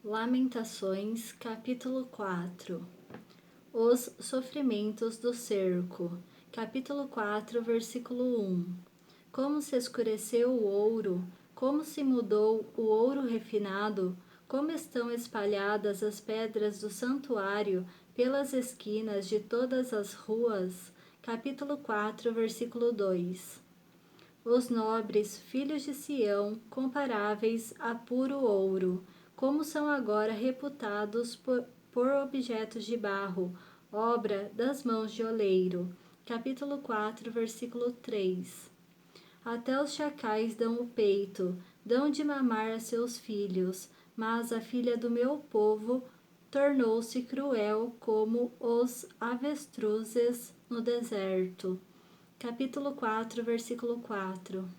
Lamentações, capítulo 4. Os sofrimentos do cerco. Capítulo 4, versículo 1. Como se escureceu o ouro, como se mudou o ouro refinado, como estão espalhadas as pedras do santuário pelas esquinas de todas as ruas. Capítulo 4, versículo 2. Os nobres filhos de Sião, comparáveis a puro ouro, como são agora reputados por objetos de barro, obra das mãos de oleiro. Capítulo 4, versículo 3. Até os chacais dão o peito, dão de mamar a seus filhos, mas a filha do meu povo tornou-se cruel como os avestruzes no deserto. Capítulo 4, versículo 4.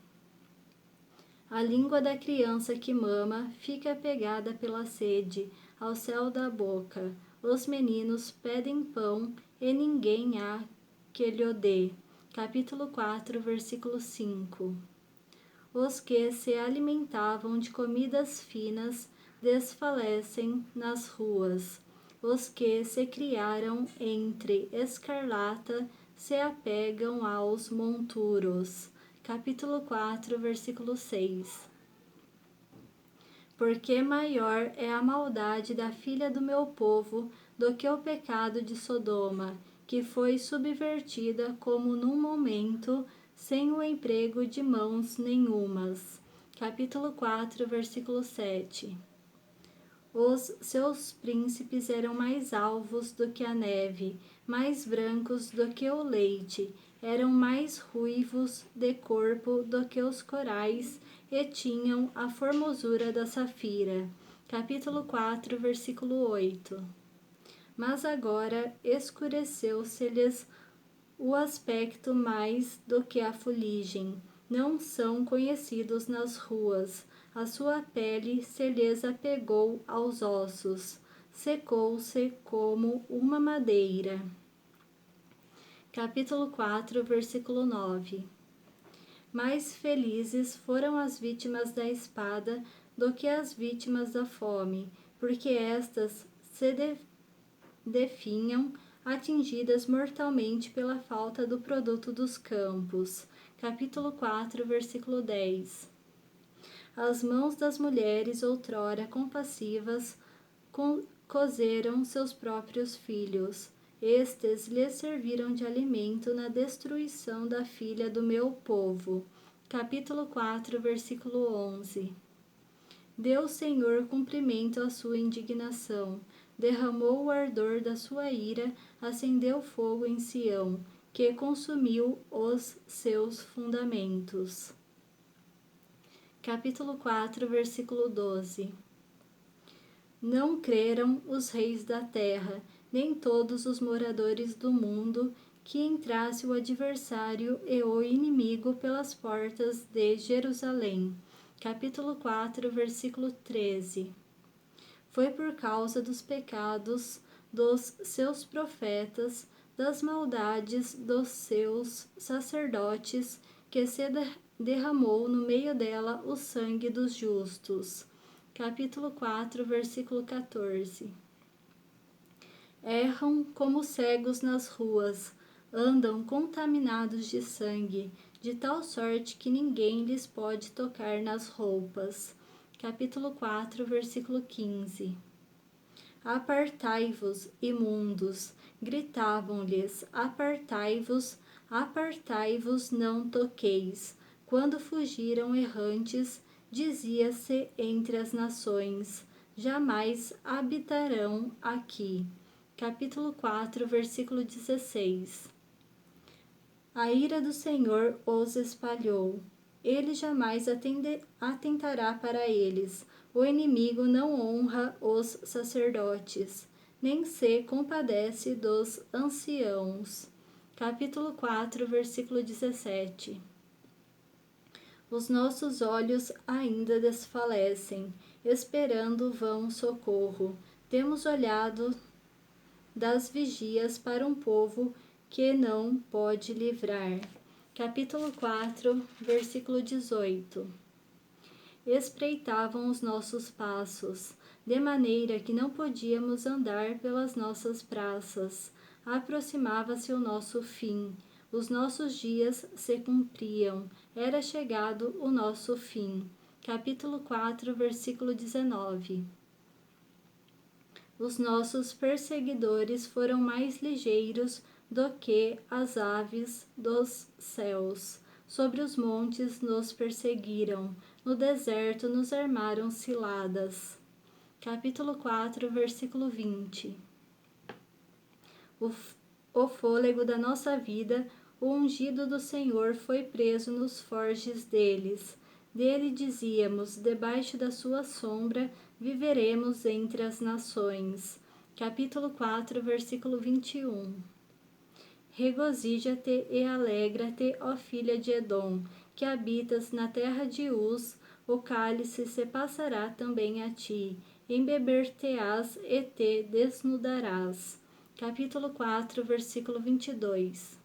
A língua da criança que mama fica pegada pela sede ao céu da boca. Os meninos pedem pão e ninguém há que lhe dê. Capítulo 4, versículo 5. Os que se alimentavam de comidas finas desfalecem nas ruas. Os que se criaram entre escarlata se apegam aos monturos. Capítulo 4, versículo 6. Porque maior é a maldade da filha do meu povo do que o pecado de Sodoma, que foi subvertida como num momento, sem o emprego de mãos nenhumas. Capítulo 4, versículo 7. Os seus príncipes eram mais alvos do que a neve, mais brancos do que o leite, eram mais ruivos de corpo do que os corais, e tinham a formosura da safira. Capítulo 4, versículo 8. Mas agora escureceu-se-lhes o aspecto mais do que a fuligem. Não são conhecidos nas ruas. A sua pele se lhes apegou aos ossos. Secou-se como uma madeira. Capítulo 4, versículo 9. Mais felizes foram as vítimas da espada do que as vítimas da fome, porque estas se definham atingidas mortalmente pela falta do produto dos campos. Capítulo 4, versículo 10. As mãos das mulheres outrora compassivas cozeram seus próprios filhos. Estes lhes serviram de alimento na destruição da filha do meu povo. Capítulo 4, versículo 11. Deu o Senhor cumprimento à sua indignação, derramou o ardor da sua ira, acendeu fogo em Sião, que consumiu os seus fundamentos. Capítulo 4, versículo 12. Não creram os reis da terra, nem todos os moradores do mundo, que entrasse o adversário e o inimigo pelas portas de Jerusalém. Capítulo 4, versículo 13. Foi por causa dos pecados dos seus profetas, das maldades dos seus sacerdotes, que se derramou no meio dela o sangue dos justos. Capítulo 4, versículo 14. Erram como cegos nas ruas, andam contaminados de sangue, de tal sorte que ninguém lhes pode tocar nas roupas. Capítulo 4, versículo 15. Apartai-vos, imundos, gritavam-lhes, apartai-vos, apartai-vos, não toqueis. Quando fugiram errantes, dizia-se entre as nações, jamais habitarão aqui. Capítulo 4, versículo 16. A ira do Senhor os espalhou. Ele jamais atentará para eles. O inimigo não honra os sacerdotes, nem se compadece dos anciãos. Capítulo 4, versículo 17. Os nossos olhos ainda desfalecem, esperando vão socorro. Temos olhado das vigias para um povo que não pode livrar. Capítulo 4, versículo 18. Espreitavam os nossos passos, de maneira que não podíamos andar pelas nossas praças. Aproximava-se o nosso fim, os nossos dias se cumpriam, era chegado o nosso fim. Capítulo 4, versículo 19. Os nossos perseguidores foram mais ligeiros do que as aves dos céus. Sobre os montes nos perseguiram, no deserto nos armaram ciladas. Capítulo 4, versículo 20. O fôlego da nossa vida, o ungido do Senhor, foi preso nos forjes deles. Dele dizíamos, debaixo da sua sombra viveremos entre as nações. Capítulo 4, versículo 21. Regozija-te e alegra-te, ó filha de Edom, que habitas na terra de Uz, o cálice se passará também a ti, embeber-te-ás e te desnudarás. Capítulo 4, versículo 22.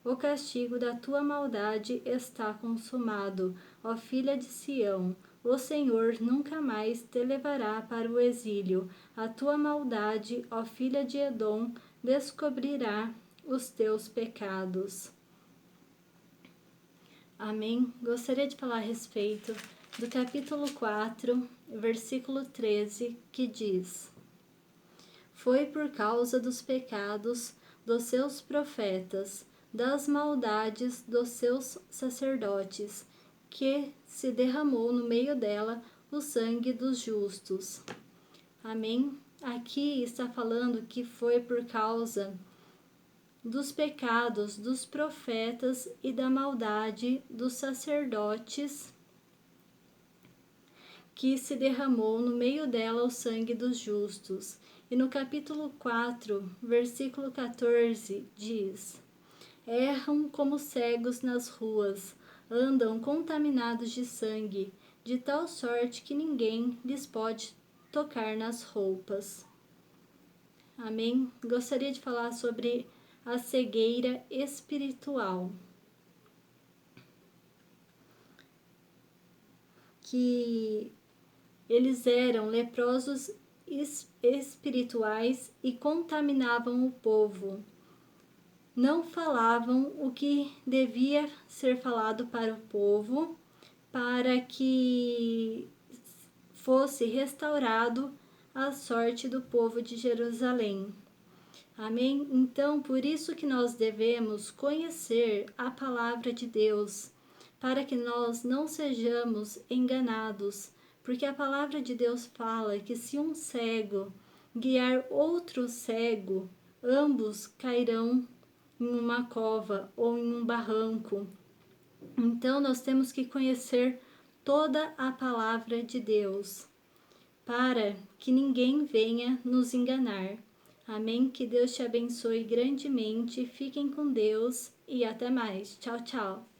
O castigo da tua maldade está consumado, ó filha de Sião. O Senhor nunca mais te levará para o exílio. A tua maldade, ó filha de Edom, descobrirá os teus pecados. Amém? Gostaria de falar a respeito do capítulo 4, versículo 13, que diz: Foi por causa dos pecados dos seus profetas, das maldades dos seus sacerdotes, que se derramou no meio dela o sangue dos justos. Amém? Aqui está falando que foi por causa dos pecados dos profetas e da maldade dos sacerdotes, que se derramou no meio dela o sangue dos justos. E no capítulo 4, versículo 14, diz: Erram como cegos nas ruas, andam contaminados de sangue, de tal sorte que ninguém lhes pode tocar nas roupas. Amém? Gostaria de falar sobre a cegueira espiritual, que eles eram leprosos espirituais e contaminavam o povo. Não falavam o que devia ser falado para o povo, para que fosse restaurado a sorte do povo de Jerusalém. Amém? Então, por isso que nós devemos conhecer a palavra de Deus, para que nós não sejamos enganados, porque a palavra de Deus fala que se um cego guiar outro cego, ambos cairão em uma cova ou em um barranco. Então, nós temos que conhecer toda a palavra de Deus, para que ninguém venha nos enganar. Amém? Que Deus te abençoe grandemente. Fiquem com Deus e até mais. Tchau, tchau.